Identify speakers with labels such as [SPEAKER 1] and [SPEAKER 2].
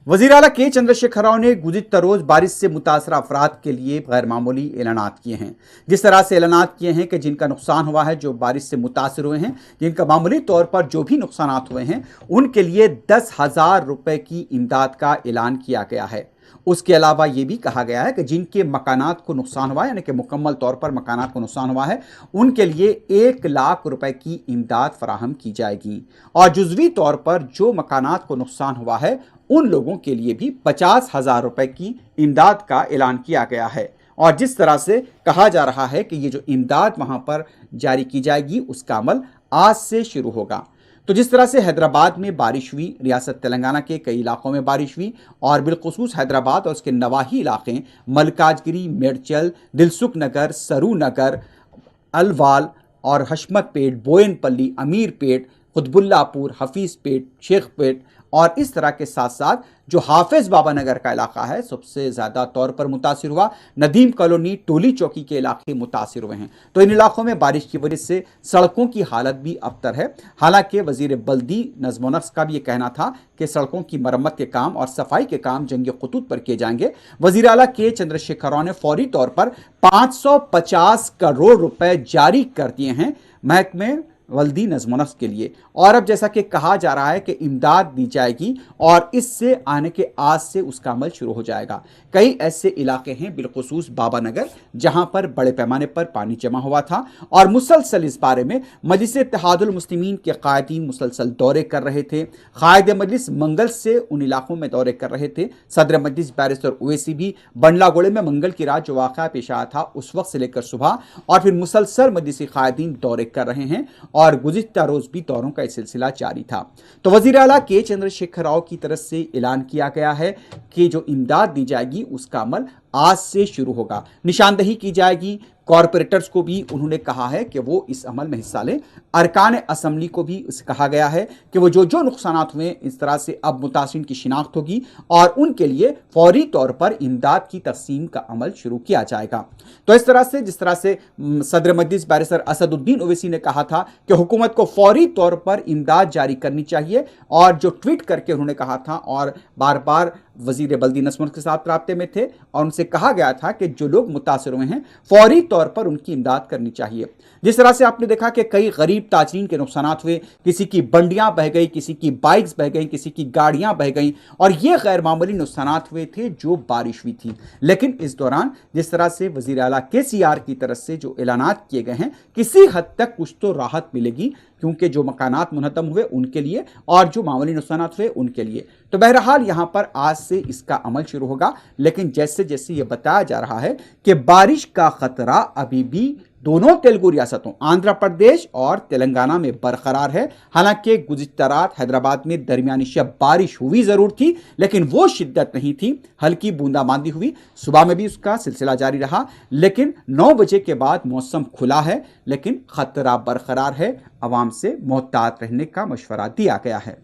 [SPEAKER 1] वज़ीर आला के चंद्रशेखर राव ने गुज़िश्ता रोज़ बारिश से मुतासर अफराद के लिए गैर मामूली ऐलानात किए हैं। जिस तरह से ऐलानात किए हैं कि जिनका नुकसान हुआ है, जो बारिश से मुतासर हुए हैं, जिनका मामूली तौर पर जो भी नुकसानात हुए हैं, उनके लिए 10,000 रुपए की इमदाद का ऐलान किया गया है। उसके अलावा ये भी कहा गया है कि जिनके मकानात को नुकसान हुआ है, यानी कि मुकम्मल तौर पर मकानात को नुकसान हुआ है, उनके लिए 1 लाख रुपए की इमदाद फराहम की जाएगी। और जुज़वी तौर पर जो मकानात को नुकसान हुआ है, उन लोगों के लिए भी 50,000 रुपए की इमदाद का ऐलान किया गया है। और जिस तरह से कहा जा रहा है कि ये जो इमदाद वहाँ पर जारी की जाएगी, उसका अमल आज से शुरू होगा। तो जिस तरह से हैदराबाद में बारिश हुई, रियासत तेलंगाना के कई इलाकों में बारिश हुई, और बिलखुसूस हैदराबाद और उसके नवाही इलाके मलकाजगिरी, मेडचल, दिलसुख नगर, सरू नगर, अलवाल और हशमत पेट, बोयनपल्ली, अमीर पेट, कुतबुल्लापुर, हफीज पेट, शेख पेट और इस तरह के साथ साथ जो हाफिज बाबा नगर का इलाका है, सबसे ज़्यादा तौर पर मुतासिर हुआ। नदीम कॉलोनी, टोली चौकी के इलाके मुतासिर हुए हैं। तो इन इलाकों में बारिश की वजह से सड़कों की हालत भी अबतर है। हालांकि वजीर बल्दी नज़्म व नस्क का भी ये कहना था कि सड़कों की मरम्मत के काम और सफाई के काम जंग ख़ुतूत पर किए जाएंगे। वजीर आला के चंद्रशेखर राव ने फौरी तौर पर 550 करोड़ रुपए जारी कर दिए हैं महकमे वल्दी नज़्म व नस्क के लिए। और अब जैसा कि कहा जा रहा है कि इमदाद दी जाएगी और इससे आने के आज से उसका अमल शुरू हो जाएगा। कई ऐसे इलाके हैं, बिलखुसूस बाबा नगर, जहां पर बड़े पैमाने पर पानी जमा हुआ था और मुसलसल इस बारे में मजलिस इत्तेहादुल मुस्लिमीन के कायदीन मुसलसल दौरे कर रहे थे। कायद मजलिस मंगल से उन इलाकों में दौरे कर रहे थे। सदर मजलिस बैरिस्टर ओवैसी भी बंडलागोड़े में मंगल की रात जो वाक़या पेश आया था, उस वक्त से लेकर सुबह और फिर मुसलसल मजलिसी कायदीन दौरे कर रहे हैं और गुज़िश्ता रोज़ भी दौरों का सिलसिला जारी था। तो वज़ीर आला के चंद्रशेखर राव की तरफ से ऐलान किया गया है कि जो इमदाद दी जाएगी उसका अमल आज से शुरू होगा। निशानदही की जाएगी। कॉरपोरेटर्स को भी उन्होंने कहा है कि वो इस अमल में हिस्सा लें। अरकान असम्बली को भी कहा गया है कि वो जो नुकसानात हुए, इस तरह से अब मुतासिरीन की शिनाख्त होगी और उनके लिए फौरी तौर पर इमदाद की तकसीम का अमल शुरू किया जाएगा। तो इस तरह से जिस तरह से सदर मजलिस बैरिस्टर असदुद्दीन ओवैसी ने कहा था कि हुकूमत को फौरी तौर पर इमदाद जारी करनी चाहिए, और जो ट्वीट करके उन्होंने कहा था और बार बार वजीर बल्दी नस्म के साथ राब्ते में थे और उनसे कहा गया था कि जो लोग मुतासर हुए हैं फौरी तौर पर उनकी इमदाद करनी चाहिए। जिस तरह से आपने देखा कि कई गरीब ताजरीन के नुकसानात हुए, किसी की बंडियां बह गई, किसी की बाइक्स बह गई, किसी की गाड़ियां बह गई, और ये गैर मामूली नुकसानात हुए थे जो बारिश हुई थी। लेकिन इस दौरान जिस तरह से वज़ीर आला KCR की तरफ से जो ऐलानात किए गए हैं, किसी हद तक कुछ तो राहत मिलेगी, क्योंकि जो मकानात मुनहतम हुए उनके लिए और जो मामूली नुकसानात हुए उनके लिए। तो बहरहाल यहाँ पर आज से इसका अमल शुरू होगा। लेकिन जैसे जैसे ये बताया जा रहा है कि बारिश का खतरा अभी भी दोनों तेलुगु रियासतों आंध्र प्रदेश और तेलंगाना में बरकरार है। हालांकि गुज़िश्ता रात हैदराबाद में दरमियानी शब बारिश हुई ज़रूर थी, लेकिन वो शिद्दत नहीं थी। हल्की बूंदाबांदी हुई, सुबह में भी उसका सिलसिला जारी रहा, लेकिन 9 बजे के बाद मौसम खुला है, लेकिन खतरा बरकरार है। आवाम से मोहतात रहने का मशवरा दिया गया है।